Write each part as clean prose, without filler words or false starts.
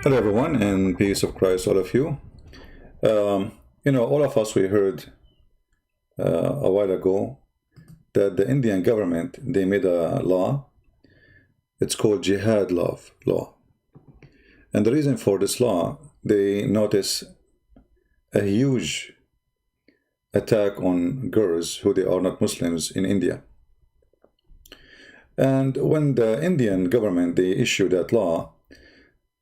Hello, everyone, and peace of Christ, all of you. All of us, we heard a while ago that the Indian government, they made a law. It's called Jihad law. And the reason for this law, they notice a huge attack on girls who they are not Muslims in India. And when the Indian government, they issued that law,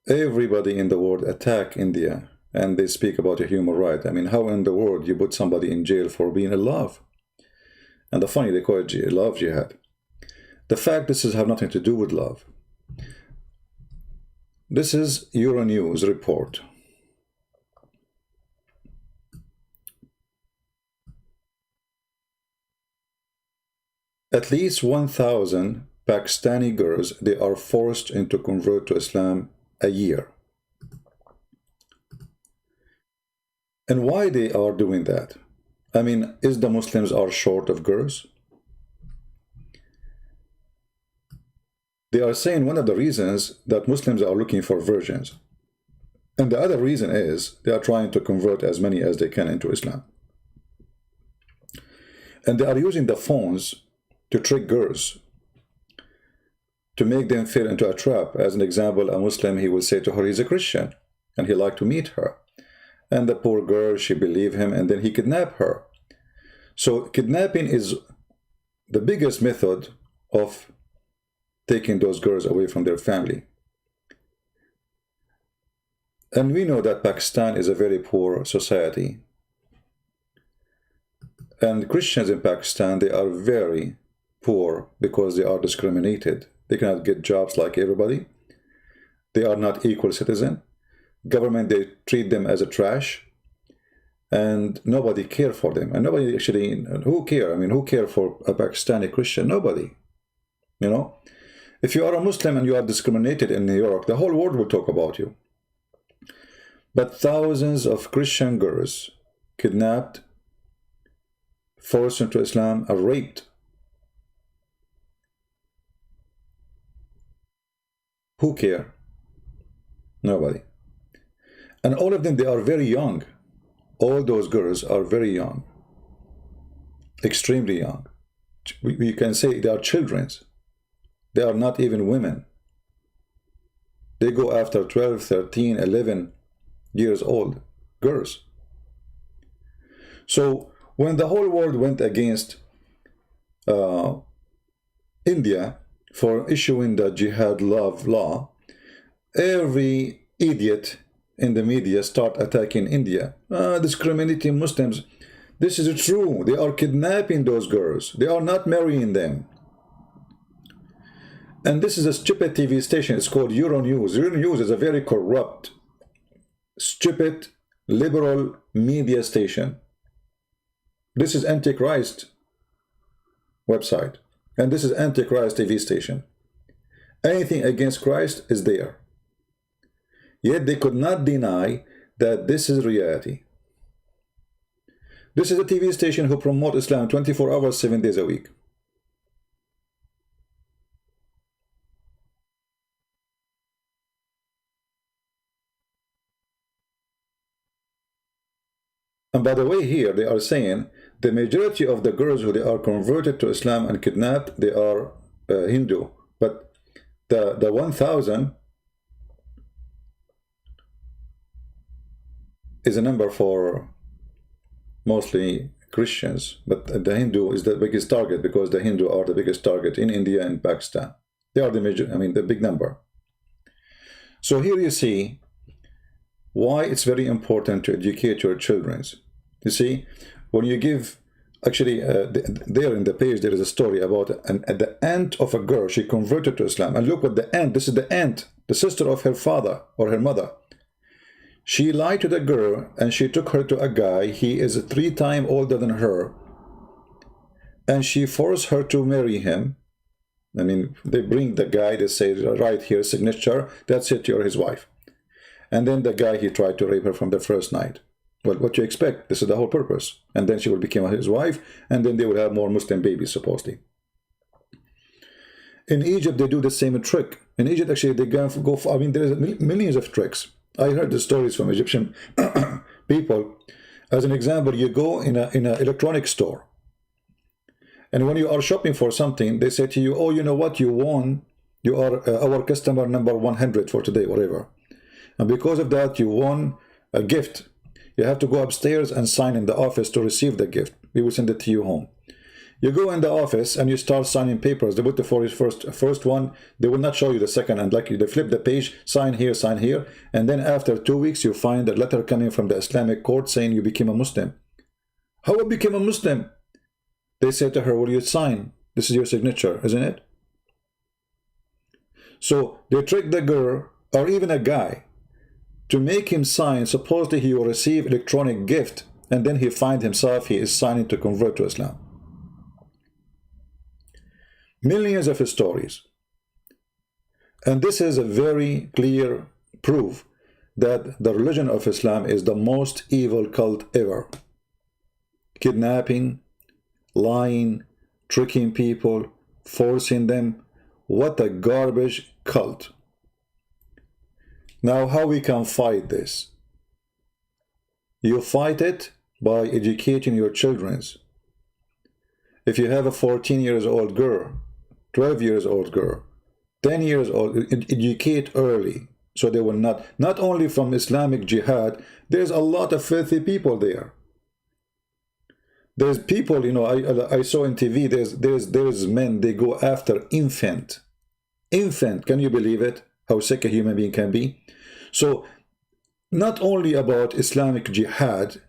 everybody in the world attack India, and they speak about a human right. I mean, how in the world you put somebody in jail for being in love? And the funny, they call it love jihad. The fact this has have nothing to do with love. This is Euronews report. At least 1,000 Pakistani girls, they are forced into convert to Islam a year. And why they are doing that? I mean, is the Muslims are short of girls? They are saying one of the reasons that Muslims are looking for virgins. And the other reason is they are trying to convert as many as they can into Islam. And they are using the phones to trick girls, to make them fall into a trap. As an example, a Muslim, he will say to her he's a Christian and he like to meet her. And the poor girl, she believe him, and then he kidnap her. So kidnapping is the biggest method of taking those girls away from their family. And we know that Pakistan is a very poor society. And Christians in Pakistan, they are very poor because they are discriminated. They cannot get jobs like everybody. They are not equal citizen. Government, they treat them as a trash. And nobody care for them. And nobody actually, who care? I mean, who care for a Pakistani Christian? Nobody. You know? If you are a Muslim and you are discriminated in New York, the whole world will talk about you. But thousands of Christian girls kidnapped, forced into Islam, are raped. Who care? Nobody. And all of them, they are very young. All those girls are very young. Extremely young. We can say they are children. They are not even women. They go after 12, 13, 11 years old girls. So when the whole world went against India for issuing the jihad law, every idiot in the media start attacking India, discriminating Muslims. This is true. They are kidnapping those girls. They are not marrying them. And this is a stupid TV station. It's called Euronews. Euronews is a very corrupt, stupid, liberal media station. This is Antichrist website. And this is Antichrist TV station. Anything against Christ is there. Yet they could not deny that this is reality. This is a TV station who promote Islam 24 hours, 7 days a week. And by the way, here they are saying the majority of the girls who they are converted to Islam and kidnapped, they are Hindu. But the 1,000 is a number for mostly Christians. But the Hindu is the biggest target because the Hindu are the biggest target in India and Pakistan. They are the major, I mean, the big number. So here you see why it's very important to educate your children. You see, when you give, actually, there in the page, there is a story about the aunt of a girl. She converted to Islam. And look what the aunt, this is the aunt, the sister of her father or her mother. She lied to the girl and she took her to a guy. He is 3 times older than her. And she forced her to marry him. I mean, they bring the guy, they say, right here, signature, that's it, you're his wife. And then the guy, he tried to rape her from the first night. Well, what you expect? This is the whole purpose. And then she will become his wife, and then they will have more Muslim babies, supposedly. In Egypt, they do the same trick. In Egypt, actually, they go for, I mean, there's millions of tricks. I heard the stories from Egyptian people. As an example, you go in an electronic store, and when you are shopping for something, they say to you, oh, you know what, you won, you are our customer number 100 for today, whatever. And because of that, you won a gift. You have to go upstairs and sign in the office to receive the gift. We will send it to you home. You go in the office and you start signing papers. They put the first one. They will not show you the second. And like they flip the page, sign here, sign here. And then after 2 weeks, you find a letter coming from the Islamic court saying you became a Muslim. How I became a Muslim? They say to her, will you sign? This is your signature, isn't it? So they trick the girl or even a guy to make him sign. Supposedly he will receive electronic gift, and then he find himself he is signing to convert to Islam. Millions of stories. And this is a very clear proof that the religion of Islam is the most evil cult ever. Kidnapping, lying, tricking people, forcing them. What a garbage cult. Now, how we can fight this? You fight it by educating your children. If you have a 14-year-old girl, 12-year-old girl, 10 years old, educate early so they will not only from Islamic jihad, there's a lot of filthy people there. There's people, you know, I saw on TV, there's men, they go after infant. Infant, can you believe it? How sick a human being can be? So, not only about Islamic jihad,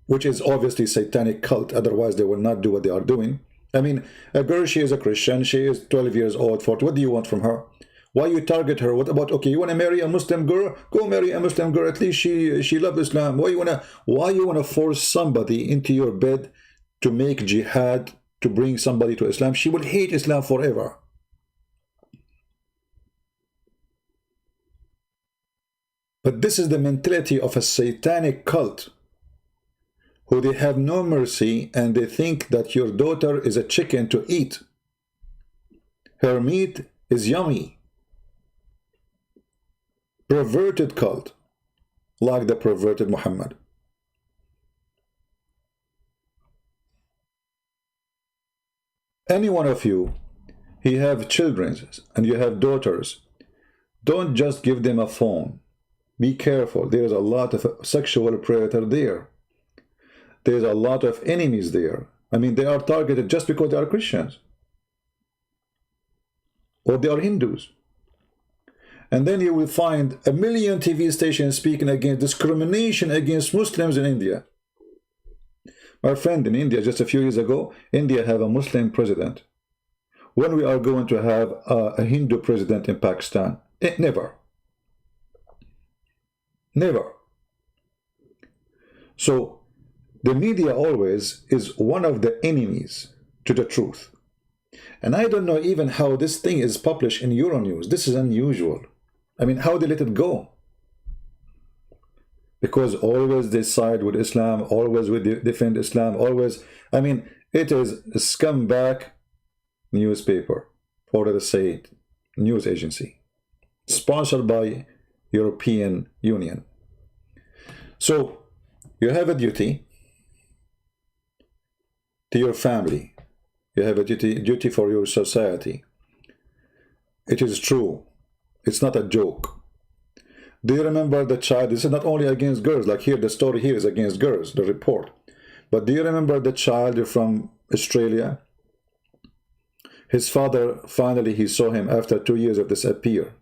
which is obviously satanic cult, otherwise they will not do what they are doing. I mean, a girl, she is a Christian, she is 12 years old, 40, what do you want from her? Why you target her? What about, okay, you want to marry a Muslim girl? Go marry a Muslim girl, at least she loves Islam. Why you wanna force somebody into your bed to make jihad, to bring somebody to Islam? She will hate Islam forever. But this is the mentality of a satanic cult, who they have no mercy, and they think that your daughter is a chicken to eat. Her meat is yummy. Perverted cult, like the perverted Muhammad. Any one of you, you have children and you have daughters, don't just give them a phone. Be careful. There's a lot of sexual predator there. There's a lot of enemies there. I mean, they are targeted just because they are Christians. Or they are Hindus. And then you will find a million TV stations speaking against discrimination against Muslims in India. My friend, in India, just a few years ago, India have a Muslim president. When we are going to have a Hindu president in Pakistan? Never. Never. So, the media always is one of the enemies to the truth. And I don't know even how this thing is published in Euronews. This is unusual. I mean, how they let it go? Because always they side with Islam, always we defend Islam, always. I mean, it is a scumbag newspaper, or let us say it, news agency, sponsored by European Union. So you have a duty to your family. You have a duty for your society. It is true. It's not a joke. Do you remember the child? This is not only against girls. Like here, the story here is against girls, the report. But do you remember the child from Australia? His father, finally, he saw him after 2 years of disappear.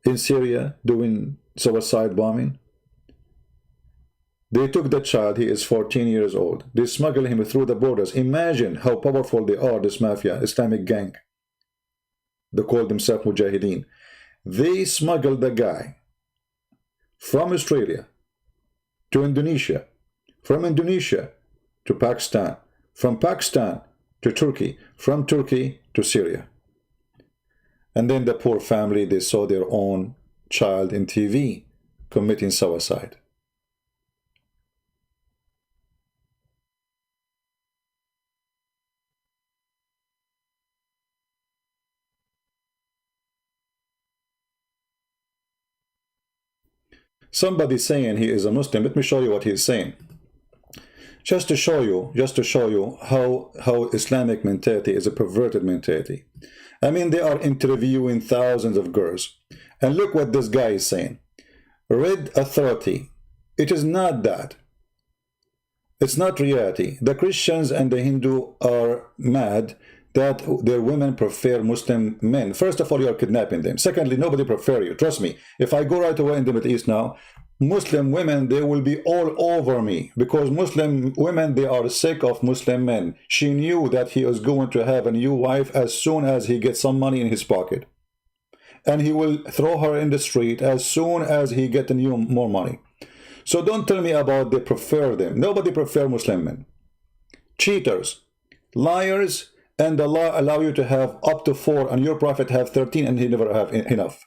In Syria, doing suicide bombing. They took the child, he is 14 years old. They smuggled him through the borders. Imagine how powerful they are, this mafia, Islamic gang. They call themselves Mujahideen. They smuggled the guy from Australia to Indonesia, from Indonesia to Pakistan, from Pakistan to Turkey, from Turkey to Syria. And then the poor family, they saw their own child in TV committing suicide. Somebody saying he is a Muslim. Let me show you what he's saying. Just to show you how Islamic mentality is a perverted mentality. I mean, they are interviewing thousands of girls. And look what this guy is saying. Red authority. It is not that. It's not reality. The Christians and the Hindu are mad that their women prefer Muslim men. First of all, you are kidnapping them. Secondly, nobody prefer you. Trust me. If I go right away in the Middle East now, Muslim women, they will be all over me, because Muslim women, they are sick of Muslim men. She knew that he was going to have a new wife as soon as he gets some money in his pocket. And he will throw her in the street as soon as he gets more money. So don't tell me about they prefer them. Nobody prefer Muslim men. Cheaters, liars, and Allah allow you to have up to 4, and your prophet have 13, and he never have enough.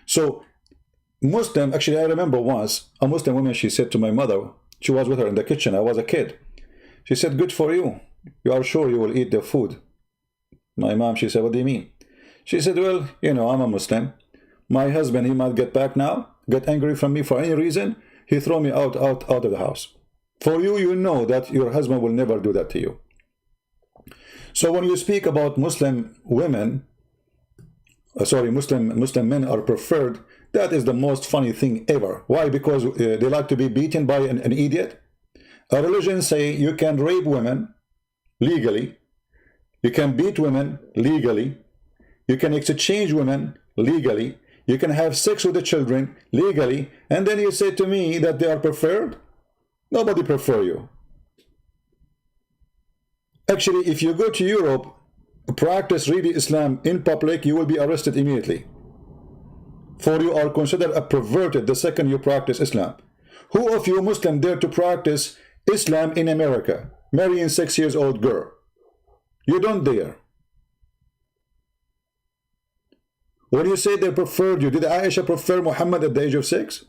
So Muslim, actually I remember once, a Muslim woman, she said to my mother, she was with her in the kitchen, I was a kid. She said, good for you. You are sure you will eat the food? My mom, she said, what do you mean? She said, well, you know, I'm a Muslim. My husband, he might get back now, get angry from me for any reason. He throw me out of the house. For you, you know that your husband will never do that to you. So when you speak about Muslim women, Muslim men are preferred, that is the most funny thing ever. Why? Because they like to be beaten by an idiot. A religion say you can rape women legally, you can beat women legally, you can exchange women legally, you can have sex with the children legally, and then you say to me that they are preferred? Nobody prefer you. Actually, if you go to Europe, practice really Islam in public, you will be arrested immediately. For you are considered a perverted the second you practice Islam. Who of you Muslim dare to practice Islam in America, marrying 6-year-old girl? You don't dare. When you say they preferred you, did Aisha prefer Muhammad at the age of 6?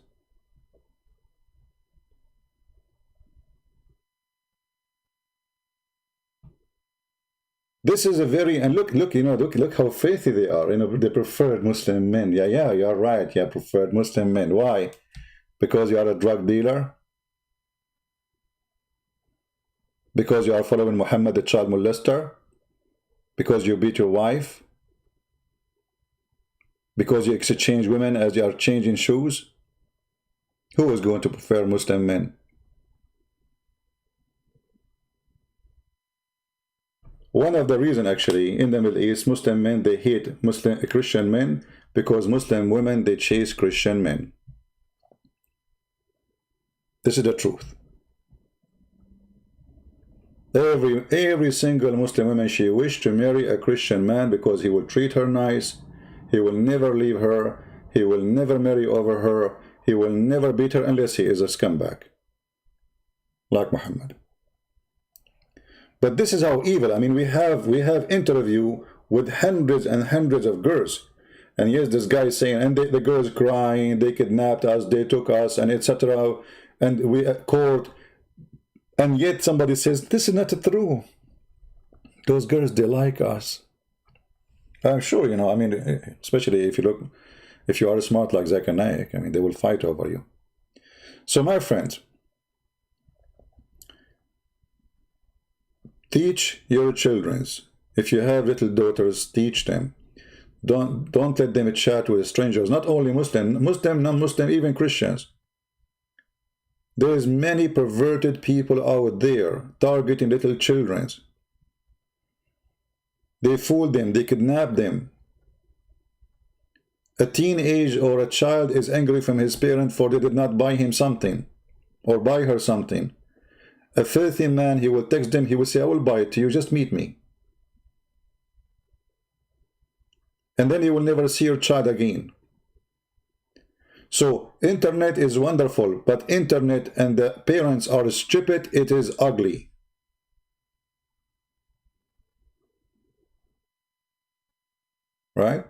This is a very, and look, you know, look how faithy they are. You know, they preferred Muslim men. Yeah, you're right. Yeah, preferred Muslim men. Why? Because you are a drug dealer? Because you are following Muhammad, the child molester? Because you beat your wife? Because you exchange women as you are changing shoes? Who is going to prefer Muslim men? One of the reasons, actually, in the Middle East, Muslim men, they hate Christian men, because Muslim women, they chase Christian men. This is the truth. Every single Muslim woman, she wished to marry a Christian man because he will treat her nice, he will never leave her, he will never marry over her, he will never beat her unless he is a scumbag, like Muhammad. But this is how evil. I mean, we have interview with hundreds and hundreds of girls, and yes, this guy is saying, and the girls crying, they kidnapped us, they took us, and etc. And we at court, and yet somebody says this is not true. Those girls, they like us. I'm sure, you know. I mean, especially if you are smart like Zakir Naik, I mean, they will fight over you. So, my friends, teach your children. If you have little daughters, teach them. Don't let them chat with strangers. Not only Muslim, non-Muslim, even Christians. There is many perverted people out there targeting little children. They fool them. They kidnap them. A teenage or a child is angry from his parent for they did not buy him something or buy her something. A filthy man, he will text them, he will say, I will buy it to you, just meet me. And then you will never see your child again. So, internet is wonderful, but internet and the parents are stupid, it is ugly. Right?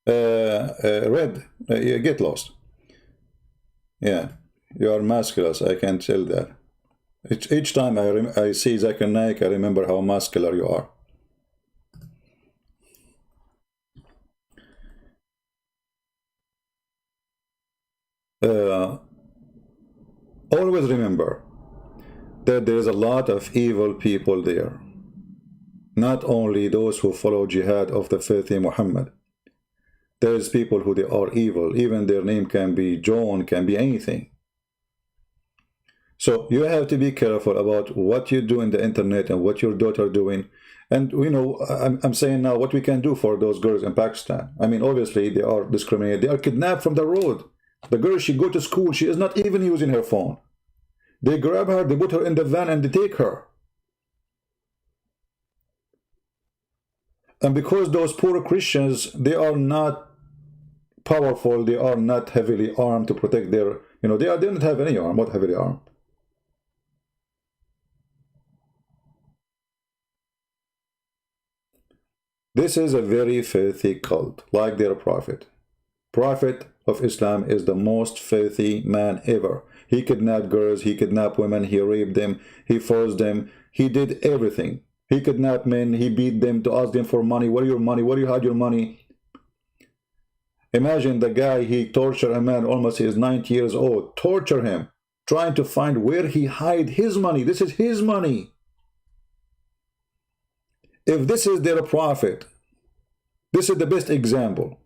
Red, get lost. Yeah. You are masculine, I can tell that. Each time I see Zakir Naik, I remember how muscular you are. Uh, always remember that there is a lot of evil people there. Not only those who follow jihad of the filthy Muhammad. There is people who they are evil. Even their name can be John, can be anything. So you have to be careful about what you do in the internet and what your daughter doing. And you know, I'm saying now what we can do for those girls in Pakistan. I mean, obviously they are discriminated. They are kidnapped from the road. The girl, she go to school. She is not even using her phone. They grab her, they put her in the van, and they take her. And because those poor Christians, they are not powerful, they are not heavily armed to protect their, you know, they don't have any arm, not heavily armed. This is a very filthy cult, like their prophet. Prophet of Islam is the most filthy man ever. He kidnapped girls, he kidnapped women, he raped them, he forced them, he did everything. He kidnapped men, he beat them to ask them for money. Where are your money? Where do you hide your money? Imagine the guy, he tortured a man, almost he is 90 years old, torture him, trying to find where he hide his money. This is his money. If this is their prophet, this is the best example.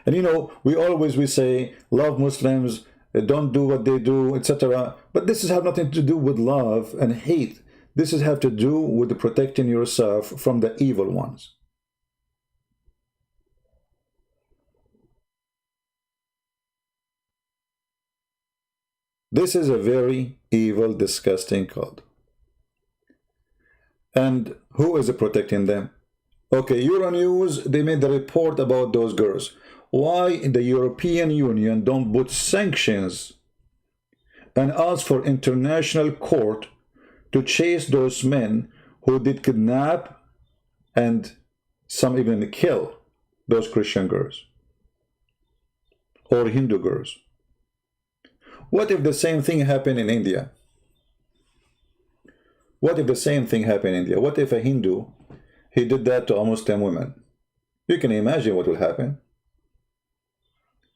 And you know, we say, love Muslims, don't do what they do, etc. But this has nothing to do with love and hate. This has to do with protecting yourself from the evil ones. This is a very evil, disgusting cult. And who is protecting them? Okay, Euronews, they made the report about those girls. Why the European Union don't put sanctions and ask for international court to chase those men who did kidnap and some even kill those Christian girls or Hindu girls? What if the same thing happened in India? What if the same thing happened in India? What if a Hindu, he did that to a Muslim woman? You can imagine what will happen.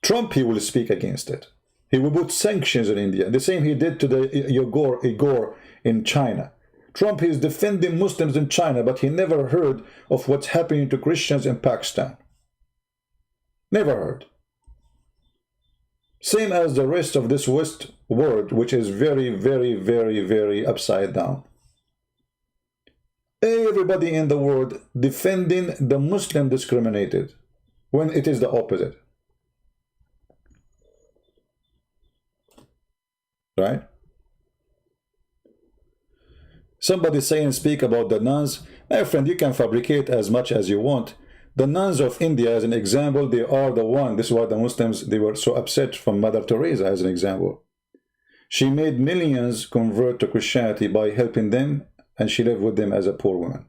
Trump, he will speak against it. He will put sanctions in India. The same he did to the Uyghur in China. Trump is defending Muslims in China, but he never heard of what's happening to Christians in Pakistan. Never heard. Same as the rest of this West world, which is very, very, very, very upside down. Everybody in the world defending the Muslim discriminated, when it is the opposite. Right? Somebody saying, speak about the nuns. My friend, you can fabricate as much as you want. The nuns of India, as an example, they are the one. This is why the Muslims, they were so upset from Mother Teresa, as an example. She made millions convert to Christianity by helping them, and she lived with them as a poor woman.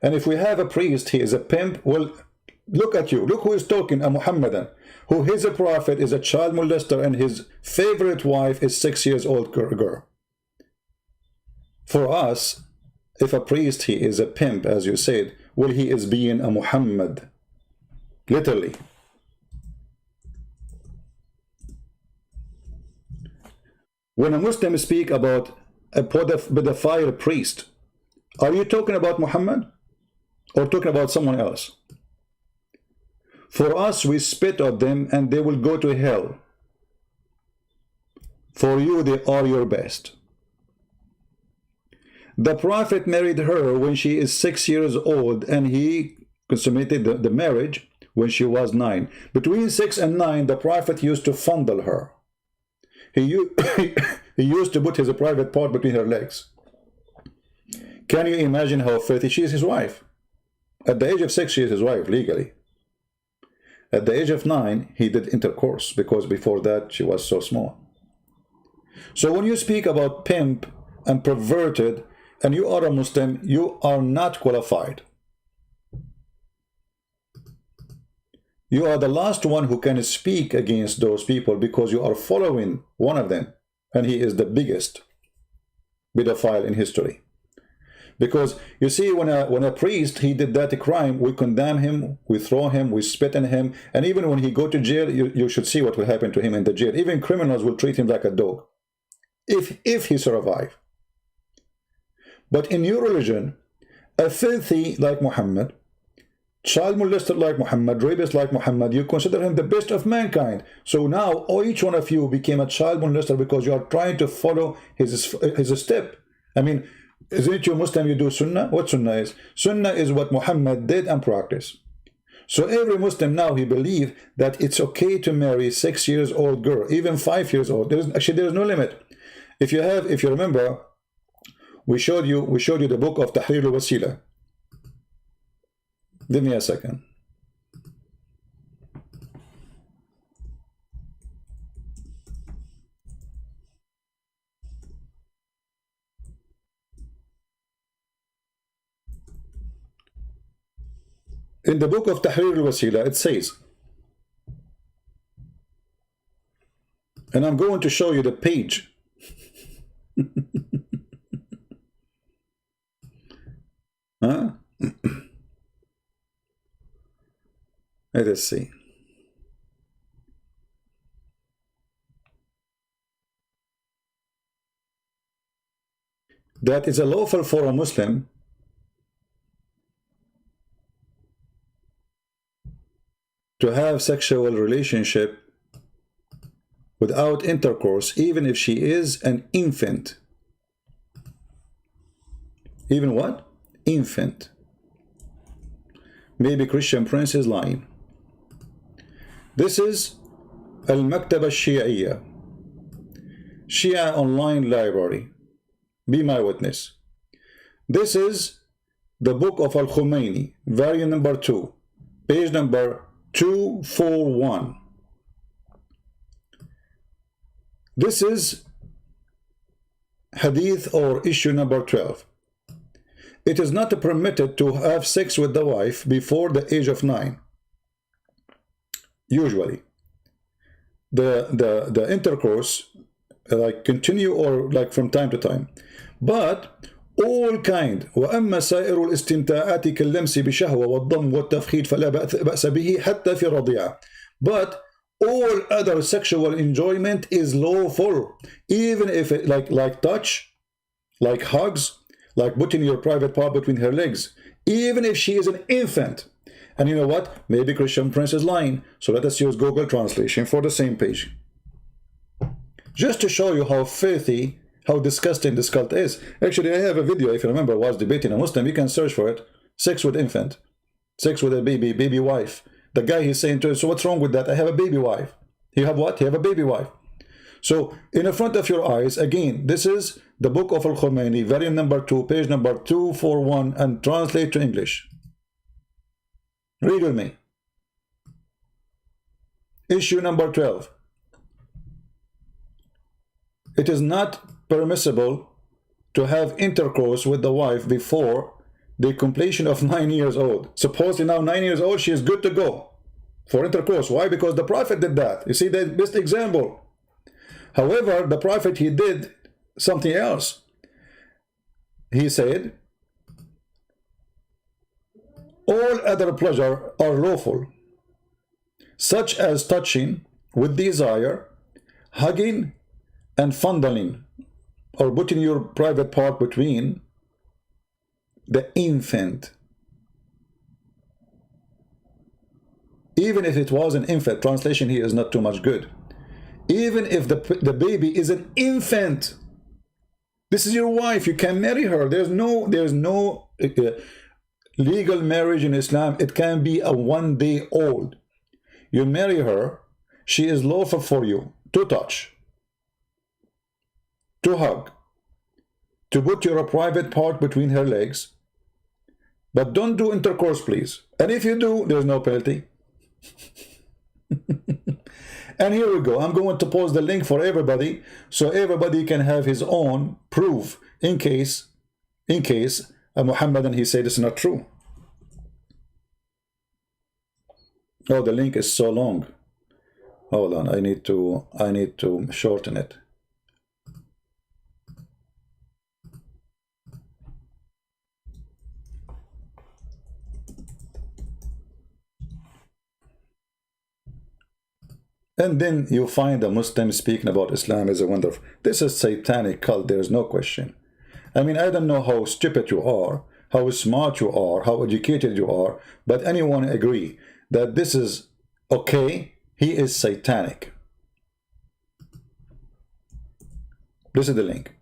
And if we have a priest, he is a pimp. Well, look at you. Look who is talking, a Muhammadan, who is a prophet, is a child molester, and his favorite wife is 6 years old girl. For us, if a priest, he is a pimp, as you said, well, he is being a Muhammad. Literally. When a Muslim speak about a pedophile priest, are you talking about Muhammad or talking about someone else? For us, we spit at them and they will go to hell. For you, they are your best. The Prophet married her when she is 6 years old, and he consummated the marriage when she was 9. Between 6 and 9, the Prophet used to fondle her. He used to put his private part between her legs. Can you imagine how filthy? She is his wife. At the age of 6, she is his wife, legally. At the age of 9, he did intercourse, because before that, she was so small. So when you speak about pimp and perverted, and you are a Muslim, you are not qualified. You are the last one who can speak against those people, because you are following one of them, and he is the biggest pedophile in history. Because you see, when a priest, he did that crime, we condemn him, we throw him, we spit on him, and even when he go to jail, you should see what will happen to him in the jail. Even criminals will treat him like a dog, if he survive. But in your religion, a filthy like Muhammad, child molester like Muhammad, rapist like Muhammad, you consider him the best of mankind. So now each one of you became a child molester because you are trying to follow his step. I mean, isn't it you Muslim, you do Sunnah? What Sunnah is? Sunnah is what Muhammad did and practiced. So every Muslim now, he believes that it's okay to marry 6-year-old girl, even 5 years old. There is no limit. If you remember, we showed you the book of Tahrir al-Wasila. Give me a second. In the book of Tahrir al-Wasila, it says, and I'm going to show you the page. Huh? Let us see. That is a lawful for a Muslim to have sexual relationship without intercourse, even if she is an infant. Even what? Infant. Maybe Christian Prince is lying. This is Al-Maktaba Shi'iyya, Shia online library. Be my witness. This is the book of Al-Khomeini, volume number 2, page number 241. This is hadith or issue number 12. It is not permitted to have sex with the wife before the age of 9. Usually. The intercourse like continue or like from time to time. But all kind وأما سائر الاستمتاعات كاللمس بشهوة والضم والتفخيد فلا بأس به حتى في الرضيعة. But all other sexual enjoyment is lawful, even if it, like touch, like hugs, like putting your private part between her legs, even if she is an infant. And you know what? Maybe Christian Prince is lying. So let us use Google Translation for the same page. Just to show you how filthy, how disgusting this cult is. Actually, I have a video, if you remember, I was debating a Muslim. You can search for it. Sex with infant. Sex with a baby wife. The guy, he's saying to her, so what's wrong with that? I have a baby wife. You have what? You have a baby wife. So, in the front of your eyes, again, this is the book of Al-Khomeini, volume number 2, page number 241, and translate to English. Read with me. Issue number 12. It is not permissible to have intercourse with the wife before the completion of 9 years old. Supposedly now 9 years old, she is good to go for intercourse. Why? Because the Prophet did that. You see, the best example. However, the Prophet, he did something else. He said, all other pleasure are lawful, such as touching with desire, hugging, and fondling, or putting your private part between the infant. Even if it was an infant, translation here is not too much good. Even if the baby is an infant, this is your wife, you can marry her. There's no legal marriage in Islam. It can be a 1-day-old. You marry her, she is lawful for you to touch, to hug, to put your private part between her legs, but don't do intercourse, please. And if you do, there's no penalty. And here we go. I'm going to post the link for everybody, so everybody can have his own proof in case Muhammad and he said it's not true. Oh, the link is so long. Hold on, I need to shorten it. And then you find a Muslim speaking about Islam is a wonderful. This is satanic cult, there is no question. I mean, I don't know how stupid you are, how smart you are, how educated you are, but anyone agree that this is okay, he is satanic. This is the link.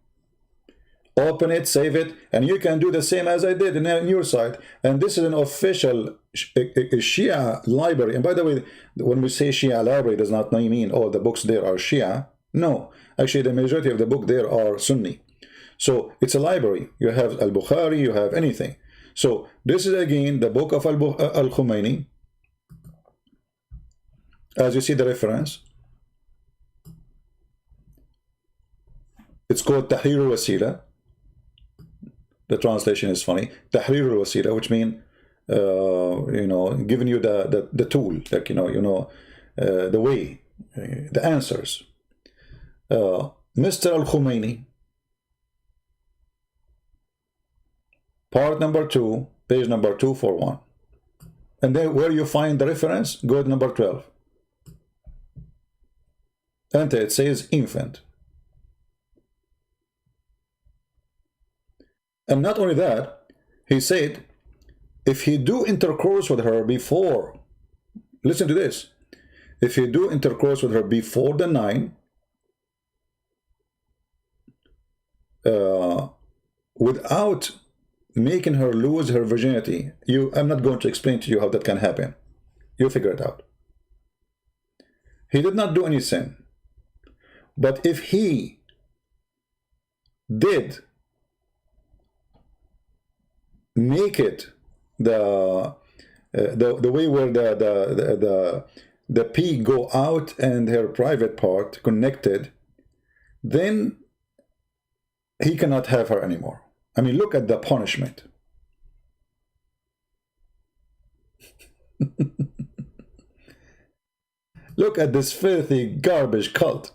Open it, save it, and you can do the same as I did in your site. And this is an official Shia library. And by the way, when we say Shia library, does not mean all the books there are Shia. No, actually the majority of the book there are Sunni. So it's a library. You have Al-Bukhari, you have anything. So this is again the book of Al-Khomeini. As you see the reference. It's called Tahrir al-Wasila. The translation is funny. Tahrir al-Wasila, which means, you know, giving you the tool, like, the way, the answers. Mr. Al-Khomeini, part number 2, page number 241. And then where you find the reference, go to number 12. And it says infant. And not only that, he said, if he do intercourse with her before, listen to this, if he do intercourse with her before the 9, without making her lose her virginity, I'm not going to explain to you how that can happen. You figure it out. He did not do any sin. But if he did make it the way where the pee go out and her private part connected, then he cannot have her anymore. I mean, look at the punishment. Look at this filthy garbage cult.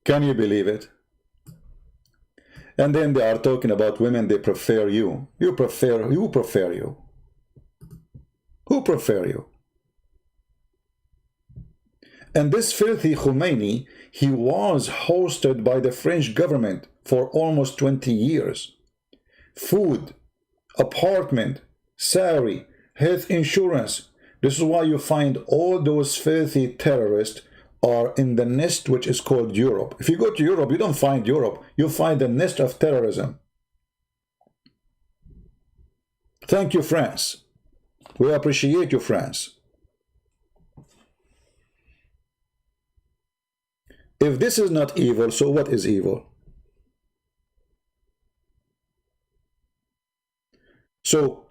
Can you believe it? And then they are talking about women, they prefer you. Who prefer you? Who prefer you? And this filthy Khomeini, he was hosted by the French government for almost 20 years. Food, apartment, salary, health insurance. This is why you find all those filthy terrorists are in the nest which is called Europe. If you go to Europe, you don't find Europe, you find the nest of terrorism. Thank you, France. We appreciate you, France. If this is not evil, so what is evil? So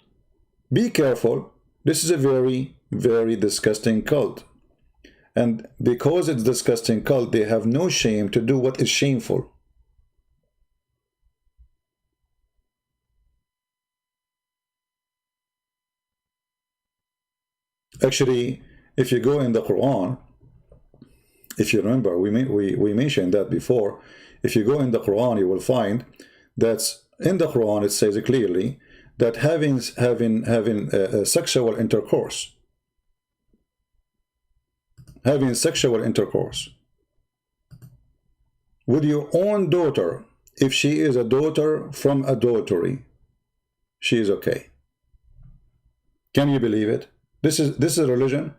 be careful. This is a very, very disgusting cult. And because it's disgusting cult, they have no shame to do what is shameful. Actually, if you go in the Quran, if you remember, we mentioned that before. If you go in the Quran, you will find that in the Quran it says clearly that having sexual intercourse, with your own daughter, if she is a daughter from adultery, she is okay. Can you believe it? This is a religion.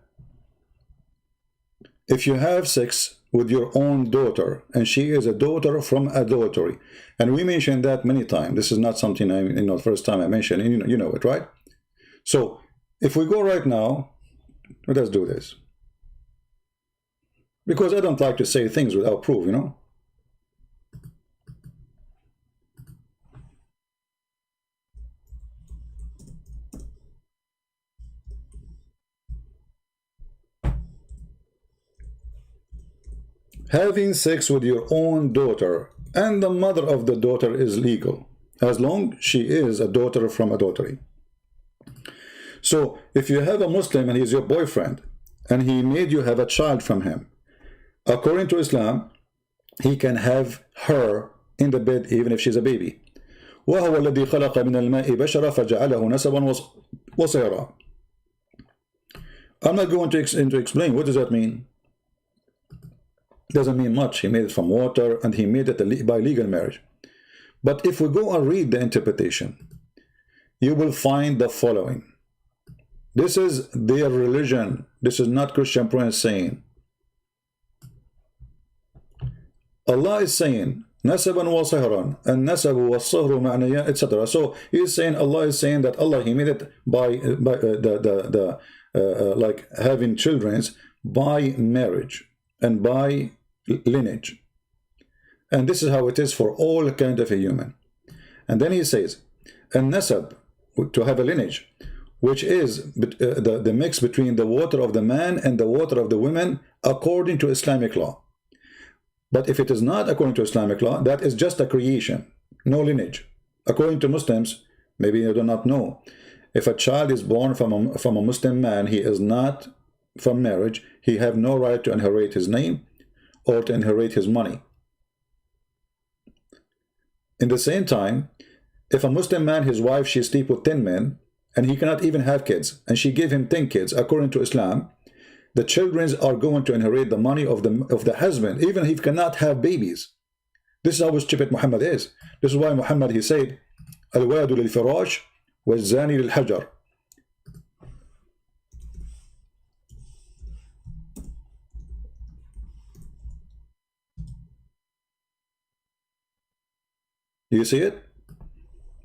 If you have sex with your own daughter and she is a daughter from adultery, and we mentioned that many times, this is not something first time I mentioned, you know it, right? So if we go right now, let us do this, because I don't like to say things without proof, you know. Having sex with your own daughter and the mother of the daughter is legal, as long as she is a daughter from adultery. So if you have a Muslim and he's your boyfriend and he made you have a child from him, according to Islam, he can have her in the bed even if she's a baby. وَهُوَ الَّذِي خَلَقَ مِنَ الْمَاءِ بَشَرًا فَجَعَلَهُ نَسَبًا وَصِهْرًا. I'm not going to explain what does that mean. Doesn't mean much. He made it from water, and he made it by legal marriage. But if we go and read the interpretation, you will find the following. This is their religion. This is not Christian Prince saying. Allah is saying, Nasaban wa sihran, and Nasabu wa sihru ma'naya, etc. So he is saying, Allah is saying that Allah, he made it by like having children by marriage and by lineage. And this is how it is for all kind of a human. And then he says, and nasab, to have a lineage, which is the mix between the water of the man and the water of the women according to Islamic law. But if it is not according to Islamic law, that is just a creation, no lineage. According to Muslims, maybe you do not know, if a child is born from a Muslim man, he is not from marriage, he have no right to inherit his name or to inherit his money. In the same time, if a Muslim man, his wife, she sleep with 10 men, and he cannot even have kids, and she gave him 10 kids, according to Islam, the children are going to inherit the money of the husband, even if he cannot have babies. This is how stupid Muhammad is. This is why Muhammad, he said, Al-waladu lil-firash wal-zani lil-hajar. Do you see it?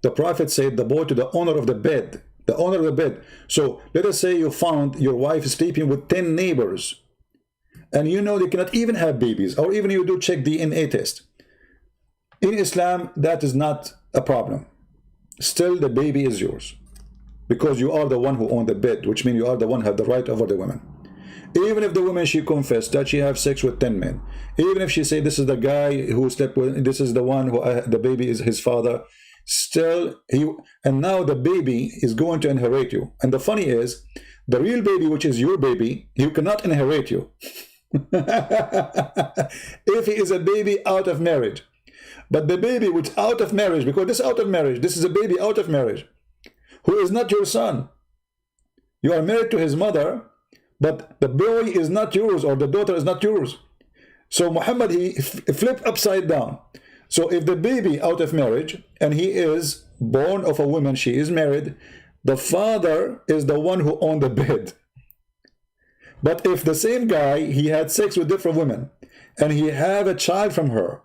The Prophet said the boy to the owner of the bed. The owner of the bed. So let us say you found your wife sleeping with 10 neighbors, and you know they cannot even have babies, or even you do check DNA test. In Islam, that is not a problem. Still, the baby is yours, because you are the one who owned the bed, which means you are the one who have the right over the women. Even if the woman, she confessed that she have sex with 10 men, even if she say this is the guy who slept with, this is the one who the baby is his father, still and now the baby is going to inherit you. And the funny is, the real baby, which is your baby, he cannot inherit you if he is a baby out of marriage. But the baby which out of marriage, because this out of marriage, this is a baby out of marriage, who is not your son. You are married to his mother, but the boy is not yours, or the daughter is not yours. So Muhammad, he flipped upside down. So if the baby out of marriage, and he is born of a woman, she is married, the father is the one who owned the bed. But if the same guy, he had sex with different women, and he have a child from her,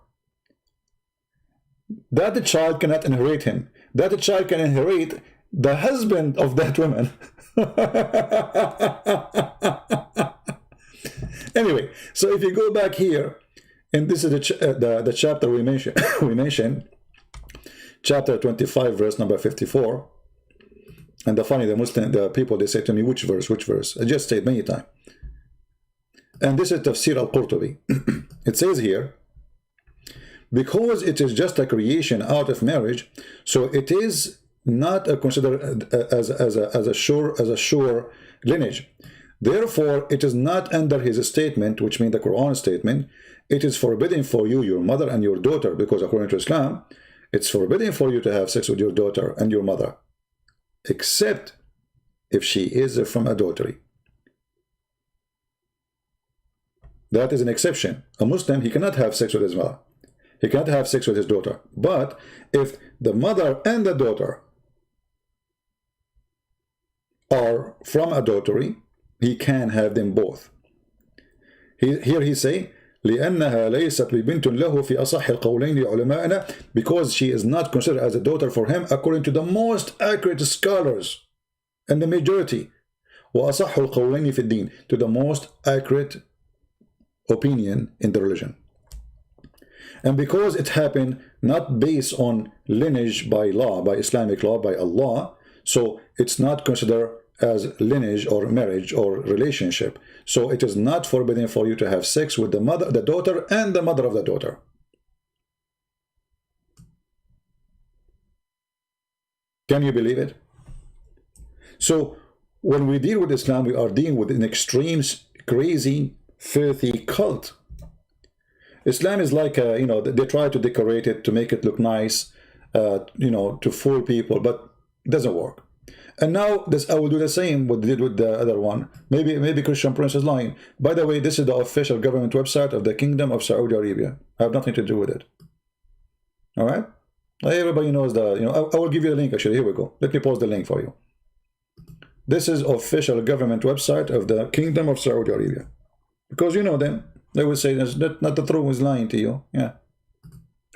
that the child cannot inherit him. That the child can inherit the husband of that woman. Anyway, so if you go back here, and this is the chapter we mentioned, chapter 25, verse number 54. And the people, they say to me, which verse? I just said many times. And this is Tafsir al-Qurtubi. It says here, because it is just a creation out of marriage, so it is not considered as a sure lineage. Therefore, it is not under his statement, which means the Quran statement, it is forbidden for you, your mother and your daughter, because according to Islam, it's forbidden for you to have sex with your daughter and your mother, except if she is from adultery. That is an exception. A Muslim, he cannot have sex with his mother. He cannot have sex with his daughter. But if the mother and the daughter are from adultery, he can have them both. Here he say, لأنها ليست ببنت له في أصح القولين لعلمائنا, because she is not considered as a daughter for him according to the most accurate scholars and the majority. وأصح القولين في الدين, to the most accurate opinion in the religion. And because it happened not based on lineage by law, by Islamic law, by Allah, so it's not considered as lineage or marriage or relationship. So it is not forbidden for you to have sex with the mother, the daughter, and the mother of the daughter. Can you believe it? So when we deal with Islam, we are dealing with an extreme, crazy, filthy cult. Islam is like, they try to decorate it to make it look nice, to fool people, but it doesn't work. And now this, I will do the same what they did with the other one. Maybe Christian Prince is lying. By the way, this is the official government website of the Kingdom of Saudi Arabia. I have nothing to do with it. All right? Everybody knows the, you know, I will give you the link actually. Here we go. Let me post the link for you. This is official government website of the Kingdom of Saudi Arabia. Because you know them. They will say that's not the truth, he's lying to you. Yeah.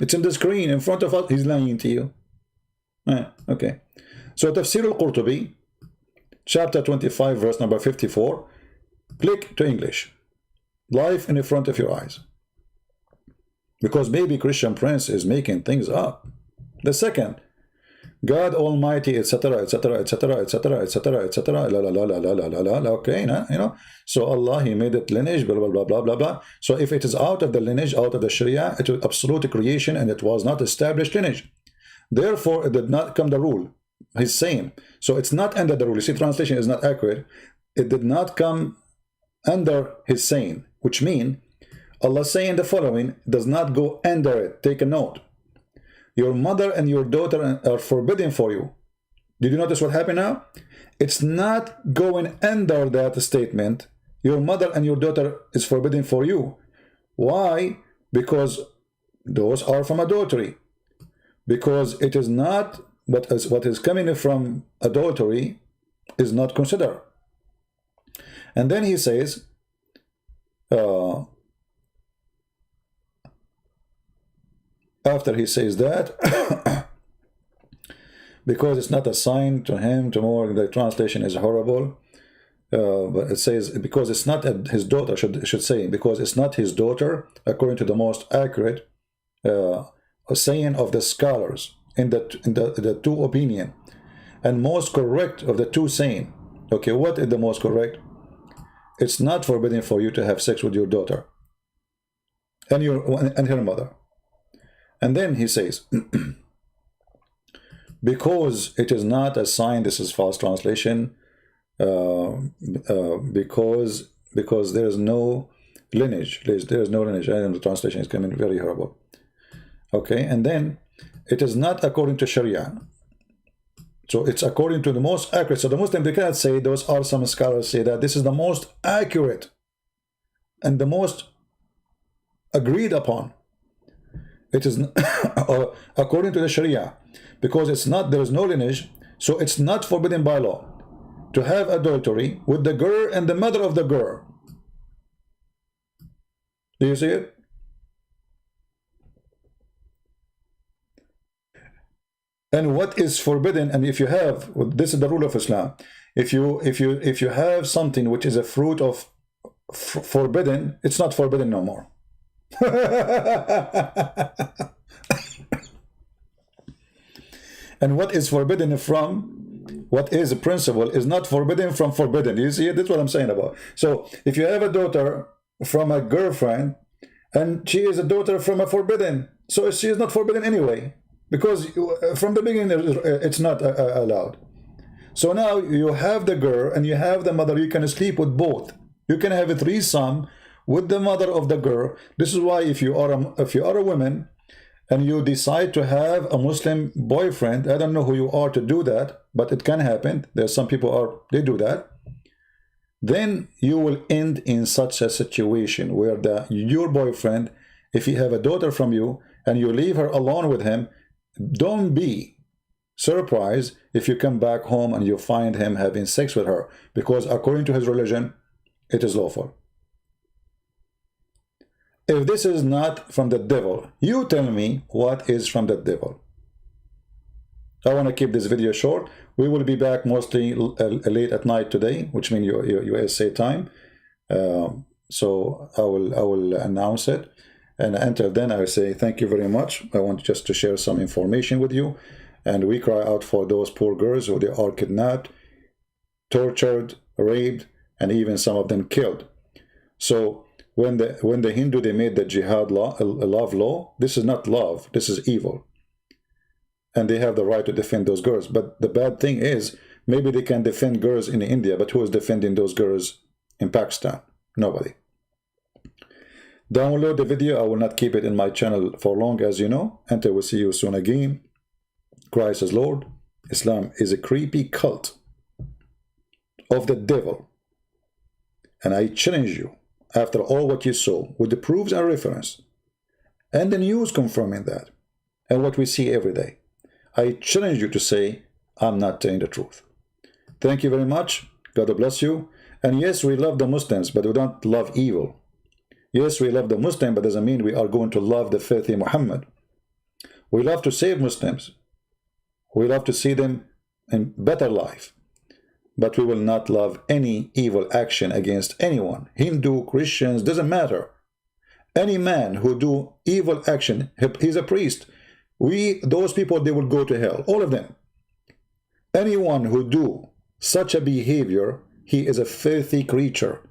It's in the screen in front of us, he's lying to you. Yeah, okay. So Tafsir al-Qurtubi, chapter 25, verse number 54. Click to English. Live in front of your eyes. Because maybe Christian Prince is making things up. The second, God Almighty, etc., etc., etc., etc., etc., etc. La la la la la la la la. Okay, nah, you know. So Allah, He made it lineage, blah blah blah blah blah blah. So if it is out of the lineage, out of the Sharia, it was absolute creation, and it was not established lineage. Therefore, it did not come the rule. He's saying. So it's not under the rule. You see, translation is not accurate. It did not come under His saying, which means Allah saying the following does not go under it. Take a note. Your mother and your daughter are forbidden for you. Did you notice what happened now? It's not going under that statement. Your mother and your daughter is forbidden for you. Why? Because those are from adultery. Because it is not, what is coming from adultery is not considered. And then he says, after he says that, because it's not assigned to him, tomorrow the translation is horrible, but it says, because it's not his daughter, should say, because it's not his daughter, according to the most accurate saying of the scholars, in the two opinion, and most correct of the two saying. Okay, what is the most correct? It's not forbidden for you to have sex with your daughter and her mother. And then he says, because it is not a sign, this is false translation, because there is no lineage. There is no lineage. And the translation is coming very horrible. Okay, and then it is not according to Sharia. So it's according to the most accurate. So the Muslim, they cannot say, those are some scholars say that this is the most accurate and the most agreed upon. It is according to the Sharia, because it's not, there is no lineage, so it's not forbidden by law to have adultery with the girl and the mother of the girl. Do you see it? And what is forbidden, and if you have, this is the rule of Islam, if you have something which is a fruit of forbidden, it's not forbidden no more. And what is forbidden from, what is a principle, is not forbidden from forbidden. You see it? That's what I'm saying about. So if you have a daughter from a girlfriend and she is a daughter from a forbidden, so she is not forbidden anyway, because from the beginning it's not allowed. So now you have the girl and you have the mother, you can sleep with both. You can have a threesome with the mother of the girl. This is why if you are a woman and you decide to have a Muslim boyfriend, I don't know who you are to do that, but it can happen. There's some people they do that. Then you will end in such a situation where your boyfriend, if you have a daughter from you and you leave her alone with him, don't be surprised if you come back home and you find him having sex with her, because according to his religion, it is lawful. If this is not from the devil, you tell me what is from the devil. I want to keep this video short. We will be back mostly late at night today, which means your USA time. So I will announce it. And until then, I will say thank you very much. I want just to share some information with you. And we cry out for those poor girls who they are kidnapped, tortured, raped, and even some of them killed. So when the Hindu, they made the jihad law, love law, this is not love, this is evil. And they have the right to defend those girls. But the bad thing is, maybe they can defend girls in India, but who is defending those girls in Pakistan? Nobody. Download the video. I will not keep it in my channel for long, as you know. Until we see you soon again. Christ is Lord. Islam is a creepy cult. of the devil. And I challenge you, after all what you saw, with the proofs and reference, and the news confirming that, and what we see every day, I challenge you to say, I'm not telling the truth. Thank you very much. God bless you. And yes, we love the Muslims, but we don't love evil. Yes, we love the Muslim, but doesn't mean we are going to love the filthy Muhammad. We love to save Muslims. We love to see them in better life. But we will not love any evil action against anyone. Hindu, Christians, doesn't matter. Any man who do evil action, he's a priest. Those people, they will go to hell, all of them. Anyone who do such a behavior, he is a filthy creature.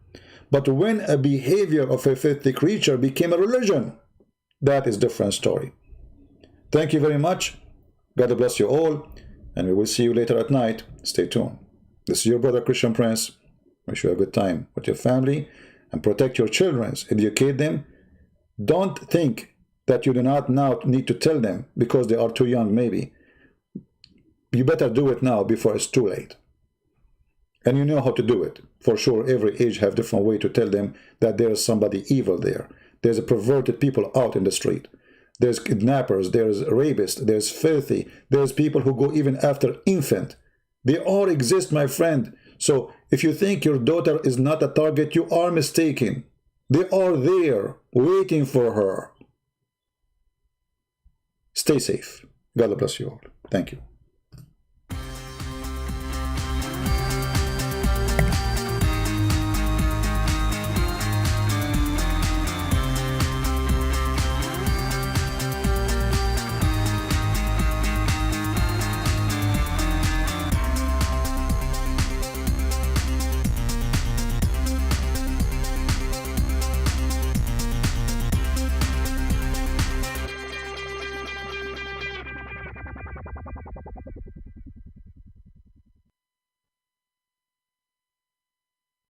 But when a behavior of a filthy creature became a religion, that is a different story. Thank you very much. God bless you all, and we will see you later at night. Stay tuned. This is your brother Christian Prince. Wish you a good time with your family, and protect your children, educate them. Don't think that you do not now need to tell them because they are too young, maybe. You better do it now before it's too late. And you know how to do it. For sure, every age have different way to tell them that there is somebody evil there. There's a perverted people out in the street. There's kidnappers, there's rapists, there's filthy, there's people who go even after infant. They all exist, my friend. So if you think your daughter is not a target, you are mistaken. They are there, waiting for her. Stay safe. God bless you all. Thank you.